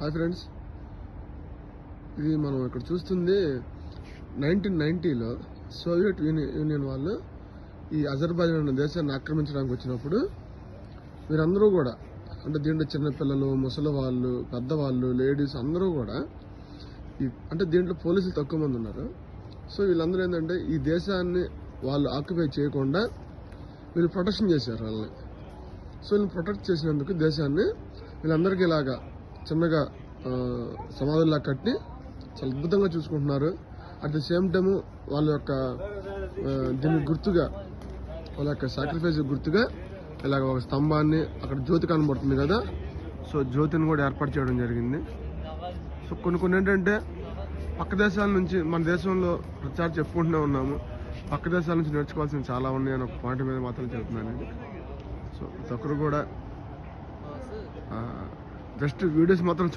Hi friends, ఇది మనం ఇక్కడ చూస్తుంది 1990లో సోవియట్ యూనియన్ వాళ్ళు ఈ అజర్బైజాన్ అనే దేశాన్ని ఆక్రమించడానికి వచ్చినప్పుడు వీరందరూ కూడా అంటే దీంట్లో చిన్నపిల్లలు, ముసలి వాళ్ళు, పెద్దవాళ్ళు, లేడీస్ అందరూ కూడా అంటే దీంట్లో పోలీసులు తక్కువ మంది ఉన్నారు. సో వీళ్ళందరూ ఏంటంటే ఈ దేశాన్ని వాళ్ళు ఆక్యుపై చేయకుండా వీళ్ళు ప్రొటెక్షన్ చేశారు వాళ్ళని. సో వీళ్ళని ప్రొటెక్ట్ చేసినందుకు దేశాన్ని వీళ్ళందరికీ ఇలాగా చిన్నగా సమాధుల్లా కట్టి చాలా అద్భుతంగా చూసుకుంటున్నారు. అట్ ది సేమ్ టైమ్ వాళ్ళ యొక్క దీనికి గుర్తుగా, వాళ్ళ యొక్క సాక్రిఫైస్ గుర్తుగా ఇలాగ ఒక స్తంభాన్ని, అక్కడ జ్యోతి కనబడుతుంది కదా, సో జ్యోతిని కూడా ఏర్పాటు చేయడం జరిగింది. సో కొన్ని ఏంటంటే పక్క దేశాల నుంచి మన దేశంలో ప్రచారం చెప్పుకుంటూనే ఉన్నాము, పక్క దేశాల నుంచి నేర్చుకోవాల్సిన చాలా ఉన్నాయని ఒక పాయింట్ మీద మాత్రం చెప్తున్నానండి. సో ప్రతి ఒక్కరు కూడా జస్ట్ వీడియోస్ మాత్రం